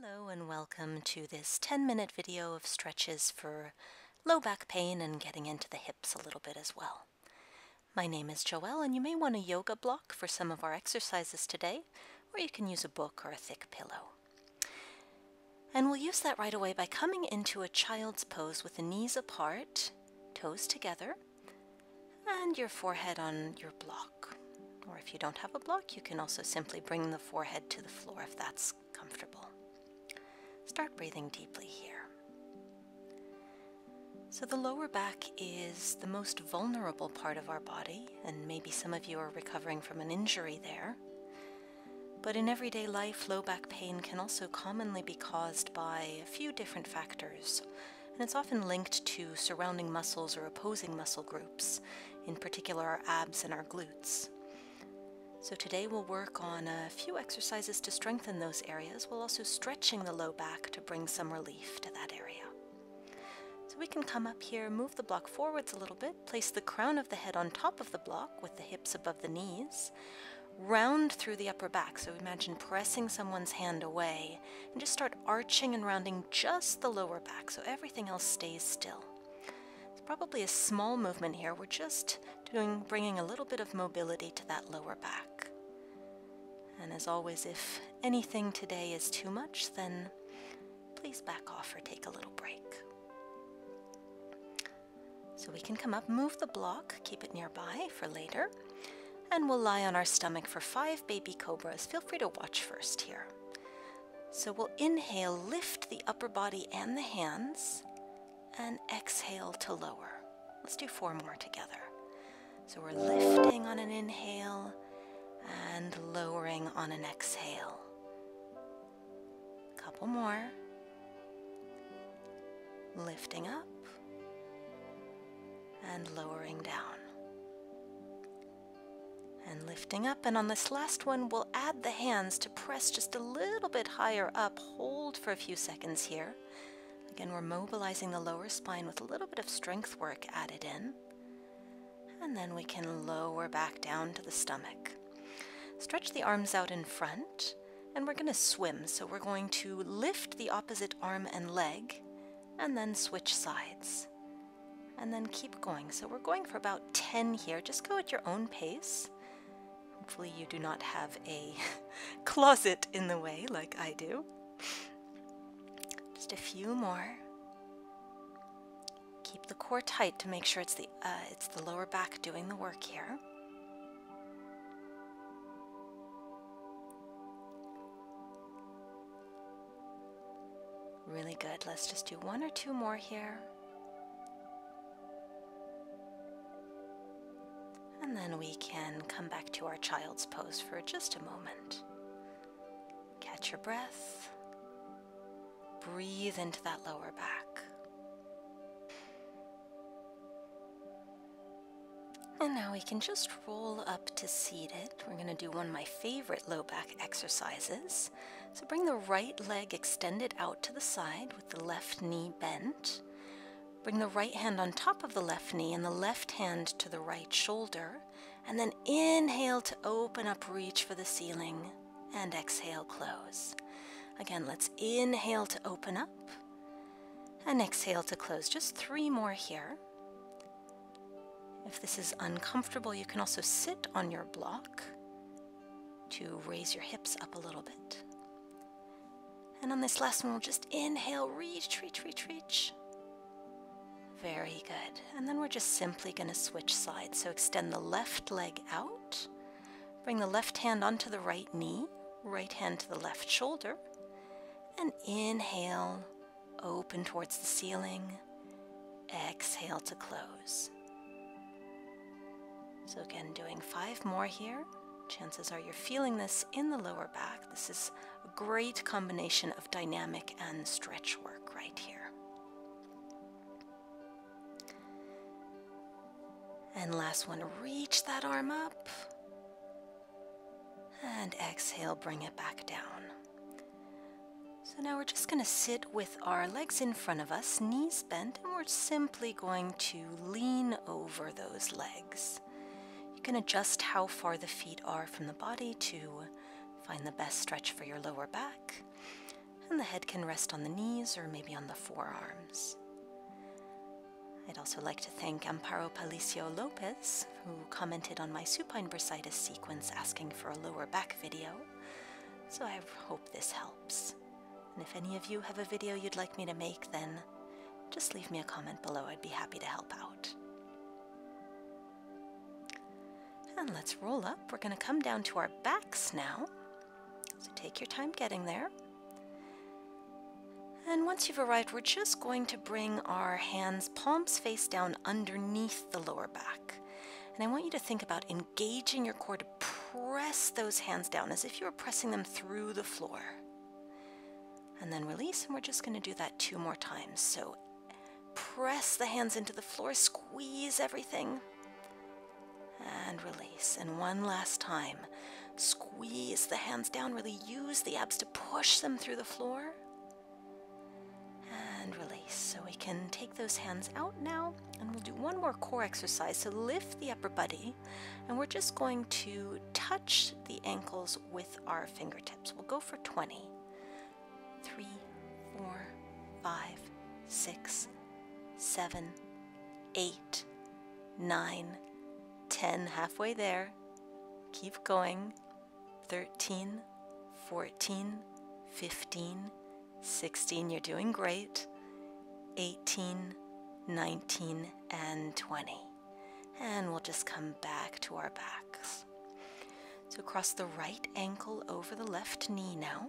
Hello and welcome to this 10-minute video of stretches for low back pain and getting into the hips a little bit as well. My name is Joelle and you may want a yoga block for some of our exercises today, or you can use a book or a thick pillow. And we'll use that right away by coming into a child's pose with the knees apart, toes together, and your forehead on your block. Or if you don't have a block, you can also simply bring the forehead to the floor if that's comfortable. Start breathing deeply here. So the lower back is the most vulnerable part of our body, and maybe some of you are recovering from an injury there. But in everyday life, low back pain can also commonly be caused by a few different factors, and it's often linked to surrounding muscles or opposing muscle groups, in particular our abs and our glutes. So today we'll work on a few exercises to strengthen those areas, while also stretching the low back to bring some relief to that area. So we can come up here, move the block forwards a little bit, place the crown of the head on top of the block with the hips above the knees, round through the upper back. So imagine pressing someone's hand away and just start arching and rounding just the lower back so everything else stays still. It's probably a small movement here. We're just bringing a little bit of mobility to that lower back. And as always, if anything today is too much, then please back off or take a little break. So we can come up, move the block, keep it nearby for later, and we'll lie on our stomach for 5 baby cobras. Feel free to watch first here. So we'll inhale, lift the upper body and the hands, and exhale to lower. Let's do 4 more together. So we're lifting on an inhale and lowering on an exhale. Couple more. Lifting up and lowering down. And lifting up, and on this last one we'll add the hands to press just a little bit higher up. Hold for a few seconds here. Again, we're mobilizing the lower spine with a little bit of strength work added in. And then we can lower back down to the stomach. Stretch the arms out in front, and we're going to swim. So we're going to lift the opposite arm and leg, and then switch sides. And then keep going. So we're going for about 10 here. Just go at your own pace. Hopefully you do not have a closet in the way like I do. Just a few more. Keep the core tight to make sure it's the lower back doing the work here. Really good. Let's just do 1 or 2 more here. And then we can come back to our child's pose for just a moment. Catch your breath. Breathe into that lower back. And now we can just roll up to seated. We're going to do one of my favorite low back exercises. So bring the right leg extended out to the side with the left knee bent. Bring the right hand on top of the left knee and the left hand to the right shoulder. And then inhale to open up, reach for the ceiling, and exhale, close. Again, let's inhale to open up and exhale to close. Just 3 more here. If this is uncomfortable, you can also sit on your block to raise your hips up a little bit. And on this last one, we'll just inhale, reach, reach, reach, reach. Very good. And then we're just simply going to switch sides. So extend the left leg out, bring the left hand onto the right knee, right hand to the left shoulder, and inhale, open towards the ceiling, exhale to close. So again, doing 5 more here. Chances are you're feeling this in the lower back. This is a great combination of dynamic and stretch work right here. And last one, reach that arm up. And exhale, bring it back down. So now we're just going to sit with our legs in front of us, knees bent, and we're simply going to lean over those legs. You can adjust how far the feet are from the body to find the best stretch for your lower back. And the head can rest on the knees or maybe on the forearms. I'd also like to thank Amparo Palicio Lopez, who commented on my supine bursitis sequence asking for a lower back video, so I hope this helps. And if any of you have a video you'd like me to make, then just leave me a comment below. I'd be happy to help out. And let's roll up. We're going to come down to our backs now, so take your time getting there. And once you've arrived, we're just going to bring our hands palms face down underneath the lower back. And I want you to think about engaging your core to press those hands down as if you were pressing them through the floor. And then release, and we're just going to do that 2 more times. So press the hands into the floor, squeeze everything, and release. And one last time, squeeze the hands down, really use the abs to push them through the floor. And release. So we can take those hands out now, and we'll do one more core exercise. So lift the upper body, and we're just going to touch the ankles with our fingertips. We'll go for 20. 3, 4, 5, 6, 7, 8, 9, 10. Halfway there. Keep going. 13, 14, 15, 16, you're doing great. 18, 19, and 20. And we'll just come back to our backs. So cross the right ankle over the left knee now.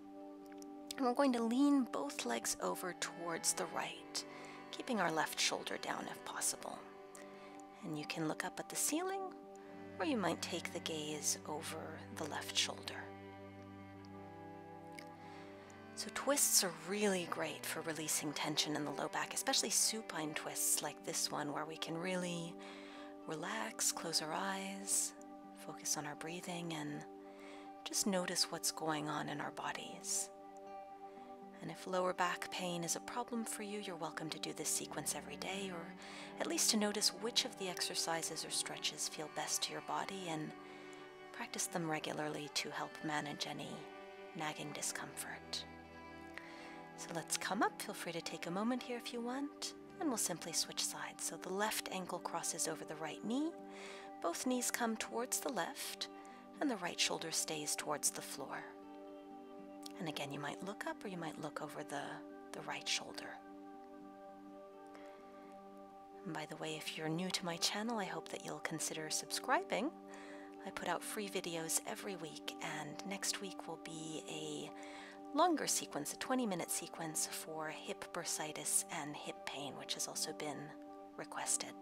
And we're going to lean both legs over towards the right, keeping our left shoulder down if possible. And you can look up at the ceiling, or you might take the gaze over the left shoulder. So twists are really great for releasing tension in the low back, especially supine twists like this one, where we can really relax, close our eyes, focus on our breathing, and just notice what's going on in our bodies. And if lower back pain is a problem for you, you're welcome to do this sequence every day, or at least to notice which of the exercises or stretches feel best to your body and practice them regularly to help manage any nagging discomfort. So let's come up. Feel free to take a moment here if you want, and we'll simply switch sides. So the left ankle crosses over the right knee, both knees come towards the left, and the right shoulder stays towards the floor. And again, you might look up or you might look over the right shoulder. And by the way, if you're new to my channel, I hope that you'll consider subscribing. I put out free videos every week, and next week will be a longer sequence, a 20-minute sequence for hip bursitis and hip pain, which has also been requested.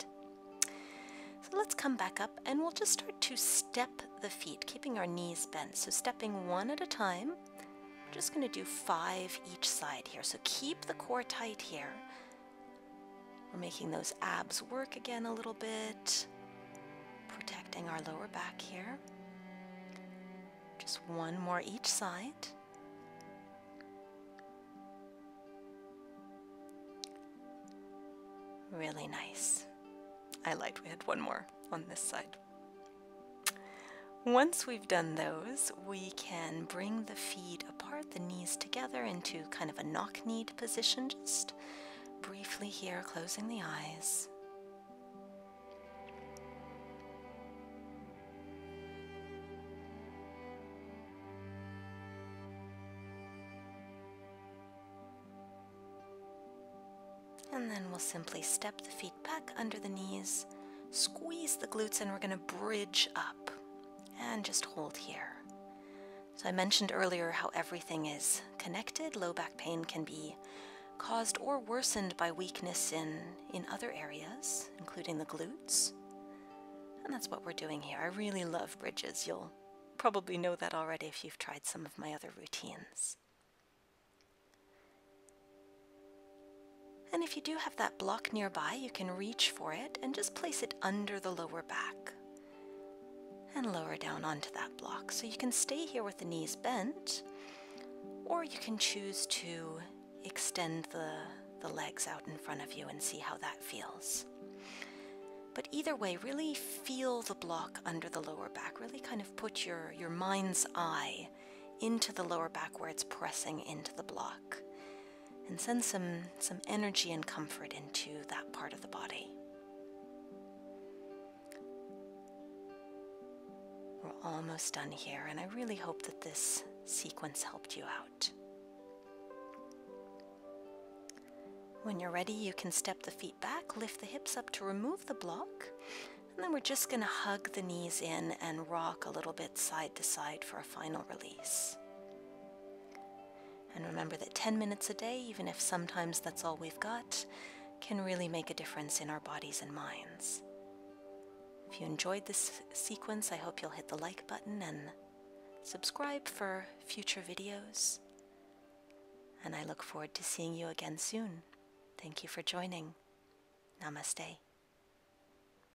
So let's come back up, and we'll just start to step the feet, keeping our knees bent. So stepping one at a time. We're just going to do 5 each side here. So keep the core tight here. We're making those abs work again a little bit, protecting our lower back here. Just 1 more each side. Really nice. I lied, we had 1 more on this side. Once we've done those, we can bring the feet apart, the knees together into kind of a knock-kneed position, just briefly here, closing the eyes. And then we'll simply step the feet back under the knees, squeeze the glutes, and we're going to bridge up and just hold here. So I mentioned earlier how everything is connected. Low back pain can be caused or worsened by weakness in other areas, including the glutes. And that's what we're doing here. I really love bridges. You'll probably know that already if you've tried some of my other routines. And if you do have that block nearby, you can reach for it and just place it under the lower back and lower down onto that block. So you can stay here with the knees bent, or you can choose to extend the legs out in front of you and see how that feels. But either way, really feel the block under the lower back. Really kind of put your mind's eye into the lower back where it's pressing into the block. and send some energy and comfort into that part of the body. We're almost done here, and I really hope that this sequence helped you out. When you're ready, you can step the feet back, lift the hips up to remove the block, and then we're just going to hug the knees in and rock a little bit side to side for a final release. And remember that 10 minutes a day, even if sometimes that's all we've got, can really make a difference in our bodies and minds. If you enjoyed this sequence, I hope you'll hit the like button and subscribe for future videos. And I look forward to seeing you again soon. Thank you for joining. Namaste.